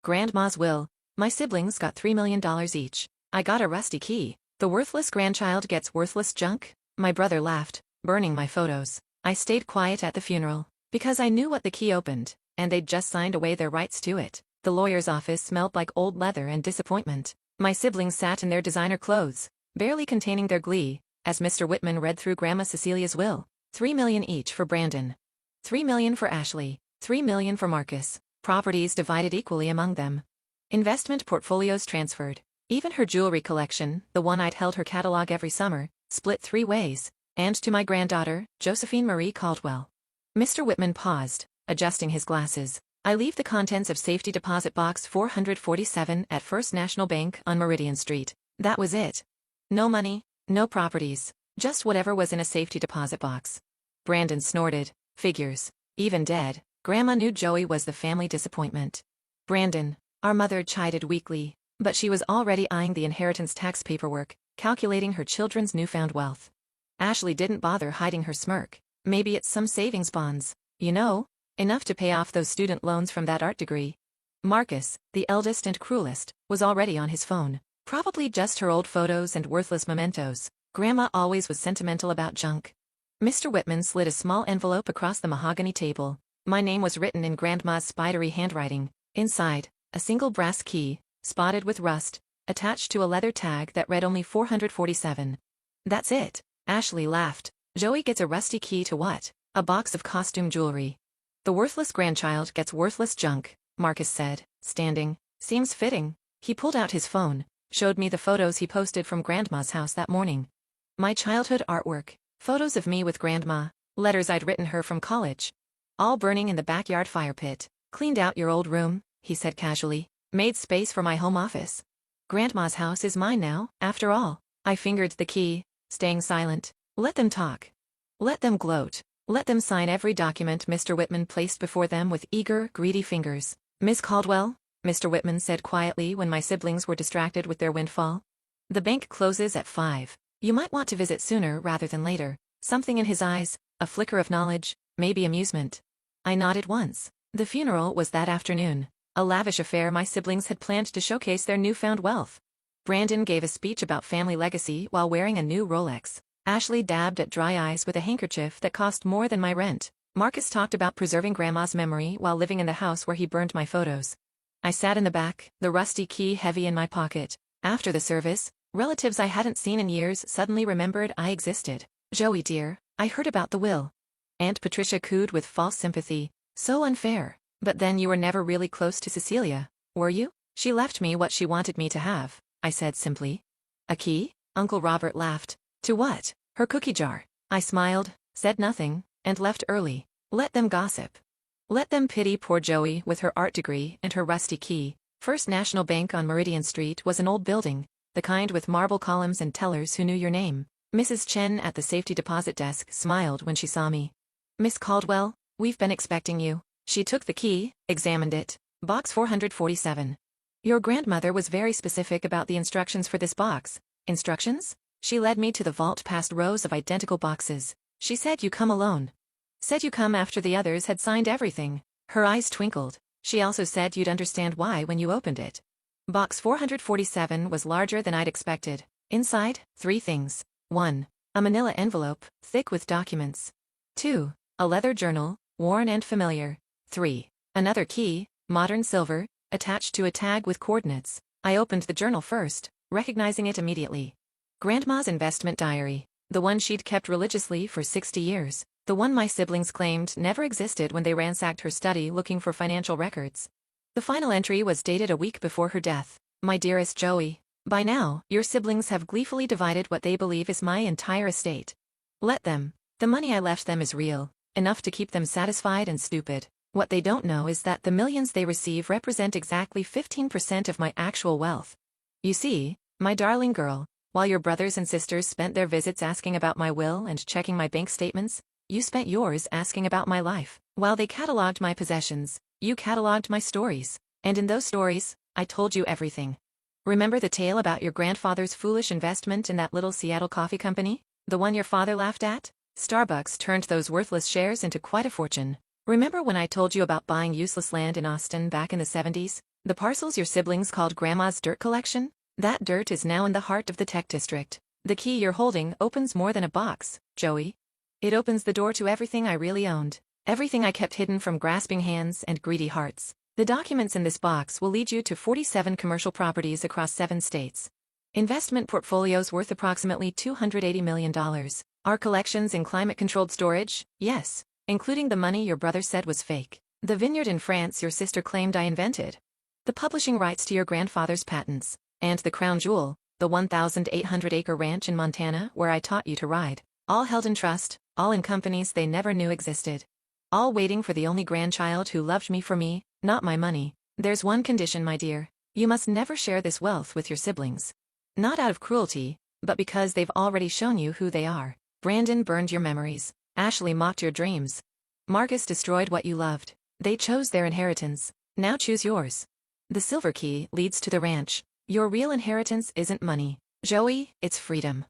Grandma's will. My siblings got $3 million each. I got a rusty key. The worthless grandchild gets worthless junk? My brother laughed, burning my photos. I stayed quiet at the funeral, because I knew what the key opened, and they'd just signed away their rights to it. The lawyer's office smelled like old leather and disappointment. My siblings sat in their designer clothes, barely containing their glee, as Mr. Whitman read through Grandma Cecilia's will. $3 million each for Brandon. $3 million for Ashley. $3 million for Marcus. Properties divided equally among them. Investment portfolios transferred. Even her jewelry collection, the one I'd held her catalog every summer, split 3 ways. And to my granddaughter, Josephine Marie Caldwell. Mr. Whitman paused, adjusting his glasses. I leave the contents of Safety Deposit Box 447 at First National Bank on Meridian Street. That was it. No money, no properties, just whatever was in a safety deposit box. Brandon snorted. Figures. Even dead, Grandma knew Joey was the family disappointment. Brandon, our mother chided weakly, but she was already eyeing the inheritance tax paperwork, calculating her children's newfound wealth. Ashley didn't bother hiding her smirk. Maybe it's some savings bonds, you know? Enough to pay off those student loans from that art degree. Marcus, the eldest and cruelest, was already on his phone. Probably just her old photos and worthless mementos. Grandma always was sentimental about junk. Mr. Whitman slid a small envelope across the mahogany table. My name was written in Grandma's spidery handwriting. Inside, a single brass key, spotted with rust, attached to a leather tag that read only 447. That's it. Ashley laughed. Joey gets a rusty key to what? A box of costume jewelry. The worthless grandchild gets worthless junk, Marcus said, standing. Seems fitting. He pulled out his phone, showed me the photos he posted from Grandma's house that morning. My childhood artwork, photos of me with Grandma, letters I'd written her from college. All burning in the backyard fire pit. Cleaned out your old room, he said casually. Made space for my home office. Grandma's house is mine now, after all. I fingered the key, staying silent. Let them talk. Let them gloat. Let them sign every document Mr. Whitman placed before them with eager, greedy fingers. Miss Caldwell, Mr. Whitman said quietly when my siblings were distracted with their windfall. The bank closes at 5. You might want to visit sooner rather than later. Something in his eyes, a flicker of knowledge, maybe amusement. I nodded once. The funeral was that afternoon. A lavish affair my siblings had planned to showcase their newfound wealth. Brandon gave a speech about family legacy while wearing a new Rolex. Ashley dabbed at dry eyes with a handkerchief that cost more than my rent. Marcus talked about preserving Grandma's memory while living in the house where he burned my photos. I sat in the back, the rusty key heavy in my pocket. After the service, relatives I hadn't seen in years suddenly remembered I existed. Joey dear, I heard about the will. Aunt Patricia cooed with false sympathy. So unfair. But then you were never really close to Cecilia, were you? She left me what she wanted me to have, I said simply. A key? Uncle Robert laughed. To what? Her cookie jar. I smiled, said nothing, and left early. Let them gossip. Let them pity poor Joey with her art degree and her rusty key. First National Bank on Meridian Street was an old building, the kind with marble columns and tellers who knew your name. Mrs. Chen at the safety deposit desk smiled when she saw me. Miss Caldwell, we've been expecting you. She took the key, examined it. Box 447. Your grandmother was very specific about the instructions for this box. Instructions? She led me to the vault past rows of identical boxes. She said you come alone. Said you come after the others had signed everything. Her eyes twinkled. She also said you'd understand why when you opened it. Box 447 was larger than I'd expected. Inside, 3 things. 1. A manila envelope, thick with documents. 2. A leather journal, worn and familiar. 3. Another key, modern silver, attached to a tag with coordinates. I opened the journal first, recognizing it immediately. Grandma's investment diary. The one she'd kept religiously for 60 years. The one my siblings claimed never existed when they ransacked her study looking for financial records. The final entry was dated a week before her death. My dearest Joey, by now, your siblings have gleefully divided what they believe is my entire estate. Let them. The money I left them is real, enough to keep them satisfied and stupid. What they don't know is that the millions they receive represent exactly 15% of my actual wealth. You see, my darling girl, while your brothers and sisters spent their visits asking about my will and checking my bank statements, you spent yours asking about my life. While they cataloged my possessions, you cataloged my stories. And in those stories, I told you everything. Remember the tale about your grandfather's foolish investment in that little Seattle coffee company? The one your father laughed at? Starbucks turned those worthless shares into quite a fortune. Remember when I told you about buying useless land in Austin back in the 70s? The parcels your siblings called Grandma's dirt collection? That dirt is now in the heart of the tech district. The key you're holding opens more than a box, Joey. It opens the door to everything I really owned. Everything I kept hidden from grasping hands and greedy hearts. The documents in this box will lead you to 47 commercial properties across 7 states. Investment portfolios worth approximately $280 million. Our collections in climate-controlled storage? Yes. Including the money your brother said was fake. The vineyard in France your sister claimed I invented. The publishing rights to your grandfather's patents. And the crown jewel, the 1,800-acre ranch in Montana where I taught you to ride. All held in trust, all in companies they never knew existed. All waiting for the only grandchild who loved me for me, not my money. There's one condition, my dear. You must never share this wealth with your siblings. Not out of cruelty, but because they've already shown you who they are. Brandon burned your memories. Ashley mocked your dreams. Marcus destroyed what you loved. They chose their inheritance. Now choose yours. The silver key leads to the ranch. Your real inheritance isn't money, Joey, it's freedom.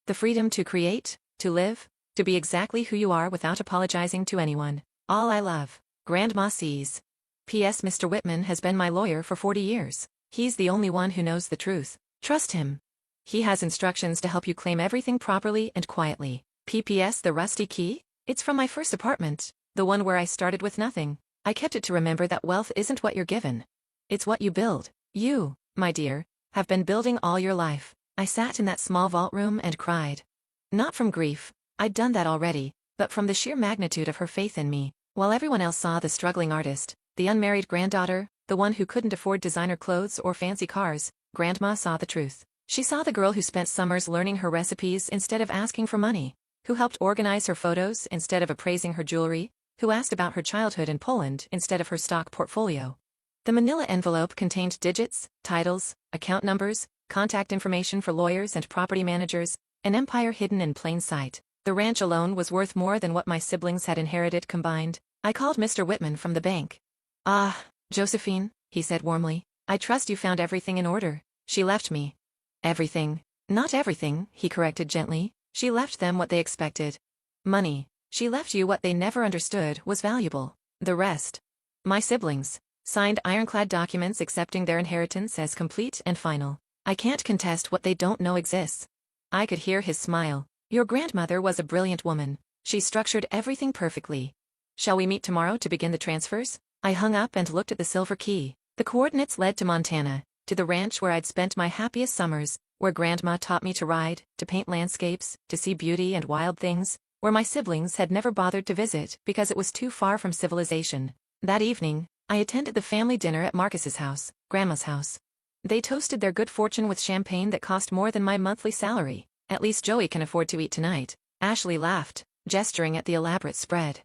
The freedom to create, to live, to be exactly who you are without apologizing to anyone. All I love. Grandma sees. P.S. Mr. Whitman has been my lawyer for 40 years. He's the only one who knows the truth. Trust him. He has instructions to help you claim everything properly and quietly. P.P.S. The rusty key? It's from my first apartment, the one where I started with nothing. I kept it to remember that wealth isn't what you're given. It's what you build. You, my dear, have been building all your life. I sat in that small vault room and cried. Not from grief, I'd done that already, but from the sheer magnitude of her faith in me. While everyone else saw the struggling artist, the unmarried granddaughter, the one who couldn't afford designer clothes or fancy cars, Grandma saw the truth. She saw the girl who spent summers learning her recipes instead of asking for money, who helped organize her photos instead of appraising her jewelry, who asked about her childhood in Poland instead of her stock portfolio. The manila envelope contained digits, titles, account numbers, contact information for lawyers and property managers, an empire hidden in plain sight. The ranch alone was worth more than what my siblings had inherited combined. I called Mr. Whitman from the bank. Ah, Josephine, he said warmly, I trust you found everything in order. She left me. Everything. Not everything, he corrected gently. She left them what they expected. Money. She left you what they never understood was valuable. The rest. My siblings. Signed ironclad documents accepting their inheritance as complete and final. I can't contest what they don't know exists. I could hear his smile. Your grandmother was a brilliant woman. She structured everything perfectly. Shall we meet tomorrow to begin the transfers? I hung up and looked at the silver key. The coordinates led to Montana, to the ranch where I'd spent my happiest summers, where Grandma taught me to ride, to paint landscapes, to see beauty and wild things, where my siblings had never bothered to visit because it was too far from civilization. That evening, I attended the family dinner at Marcus's house, Grandma's house. They toasted their good fortune with champagne that cost more than my monthly salary. At least Joey can afford to eat tonight. Ashley laughed, gesturing at the elaborate spread.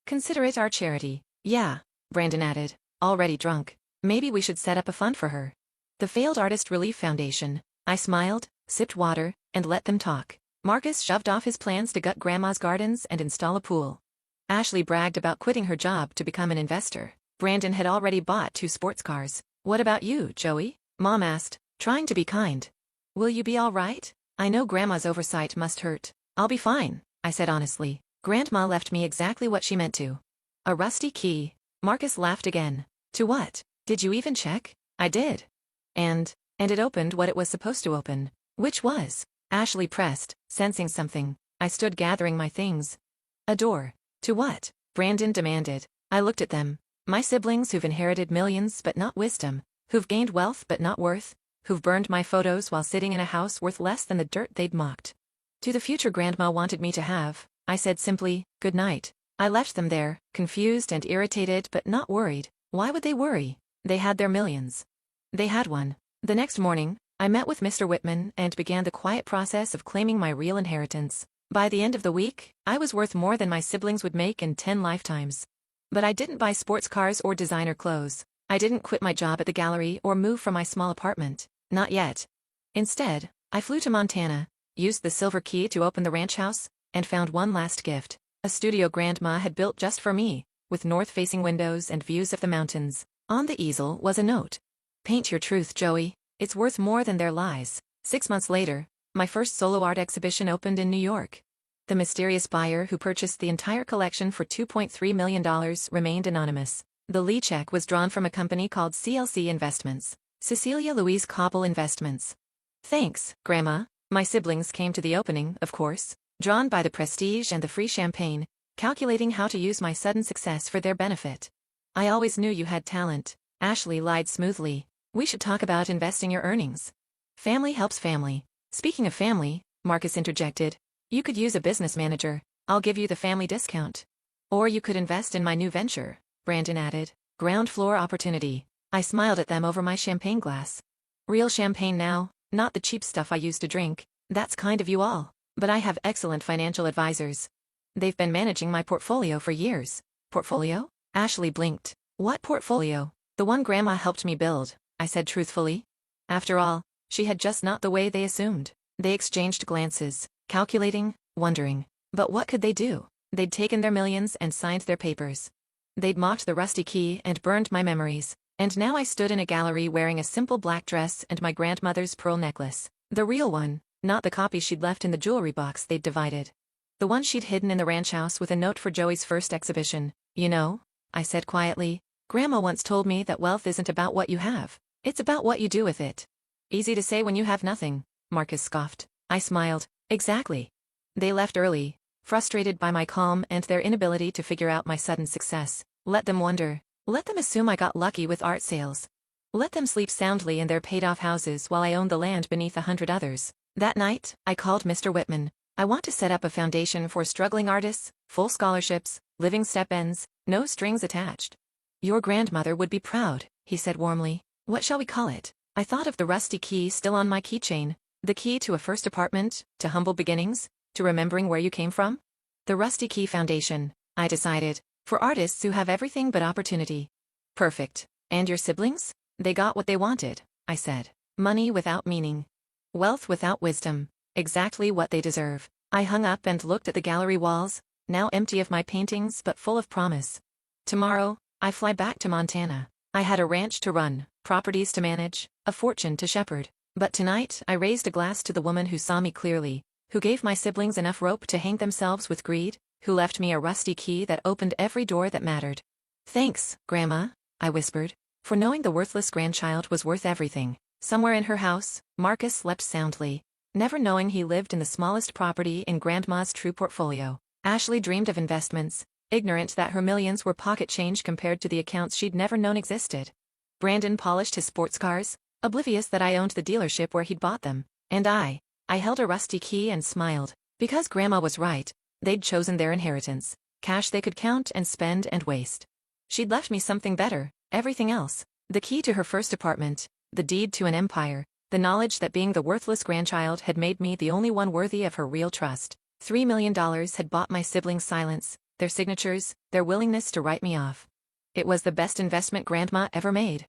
Consider it our charity. Yeah, Brandon added, already drunk. Maybe we should set up a fund for her. The Failed Artist Relief Foundation. I smiled, sipped water, and let them talk. Marcus shoved off his plans to gut Grandma's gardens and install a pool. Ashley bragged about quitting her job to become an investor. Brandon had already bought 2 sports cars. What about you, Joey? Mom asked, trying to be kind. Will you be all right? I know Grandma's oversight must hurt. I'll be fine, I said honestly. Grandma left me exactly what she meant to. A rusty key. Marcus laughed again. To what? Did you even check? I did. And it opened what it was supposed to open. Which was? Ashley pressed, sensing something. I stood gathering my things. A door. To what? Brandon demanded. I looked at them. My siblings who've inherited millions but not wisdom, who've gained wealth but not worth, who've burned my photos while sitting in a house worth less than the dirt they'd mocked. To the future Grandma wanted me to have, I said simply, good night. I left them there, confused and irritated but not worried. Why would they worry? They had their millions. They had one. The next morning, I met with Mr. Whitman and began the quiet process of claiming my real inheritance. By the end of the week, I was worth more than my siblings would make in 10 lifetimes. But I didn't buy sports cars or designer clothes. I didn't quit my job at the gallery or move from my small apartment. Not yet. Instead, I flew to Montana, used the silver key to open the ranch house, and found one last gift. A studio Grandma had built just for me, with north-facing windows and views of the mountains. On the easel was a note. Paint your truth, Joey. It's worth more than their lies. 6 months later, my first solo art exhibition opened in New York. The mysterious buyer who purchased the entire collection for $2.3 million remained anonymous. The Lee check was drawn from a company called CLC Investments, Cecilia Louise Cobble Investments. Thanks, Grandma. My siblings came to the opening, of course, drawn by the prestige and the free champagne, calculating how to use my sudden success for their benefit. I always knew you had talent, Ashley lied smoothly. We should talk about investing your earnings. Family helps family. Speaking of family, Marcus interjected, you could use a business manager. I'll give you the family discount. Or you could invest in my new venture, Brandon added. Ground floor opportunity. I smiled at them over my champagne glass. Real champagne now, not the cheap stuff I used to drink. That's kind of you all. But I have excellent financial advisors. They've been managing my portfolio for years. Portfolio? Ashley blinked. What portfolio? The one Grandma helped me build, I said truthfully. After all, she had just not the way they assumed. They exchanged glances, calculating, wondering. But what could they do? They'd taken their millions and signed their papers. They'd mocked the rusty key and burned my memories. And now I stood in a gallery wearing a simple black dress and my grandmother's pearl necklace. The real one, not the copy she'd left in the jewelry box they'd divided. The one she'd hidden in the ranch house with a note for Joey's first exhibition. You know, I said quietly, Grandma once told me that wealth isn't about what you have. It's about what you do with it. Easy to say when you have nothing, Marcus scoffed. I smiled. Exactly. They left early, frustrated by my calm and their inability to figure out my sudden success. Let them wonder. Let them assume I got lucky with art sales. Let them sleep soundly in their paid-off houses while I owned the land beneath 100 others. That night, I called Mr. Whitman. I want to set up a foundation for struggling artists, full scholarships, living stipends, no strings attached. Your grandmother would be proud, he said warmly. What shall we call it? I thought of the rusty key still on my keychain. The key to a first apartment, to humble beginnings, to remembering where you came from? The Rusty Key Foundation, I decided, for artists who have everything but opportunity. Perfect. And your siblings? They got what they wanted, I said. Money without meaning. Wealth without wisdom. Exactly what they deserve. I hung up and looked at the gallery walls, now empty of my paintings but full of promise. Tomorrow, I fly back to Montana. I had a ranch to run, properties to manage, a fortune to shepherd. But tonight, I raised a glass to the woman who saw me clearly, who gave my siblings enough rope to hang themselves with greed, who left me a rusty key that opened every door that mattered. Thanks, Grandma, I whispered, for knowing the worthless grandchild was worth everything. Somewhere in her house, Marcus slept soundly, never knowing he lived in the smallest property in Grandma's true portfolio. Ashley dreamed of investments, ignorant that her millions were pocket change compared to the accounts she'd never known existed. Brandon polished his sports cars, oblivious that I owned the dealership where he'd bought them, and I held a rusty key and smiled. Because Grandma was right, they'd chosen their inheritance, cash they could count and spend and waste. She'd left me something better, everything else, the key to her first apartment, the deed to an empire, the knowledge that being the worthless grandchild had made me the only one worthy of her real trust. $3 million had bought my siblings' silence, their signatures, their willingness to write me off. It was the best investment Grandma ever made.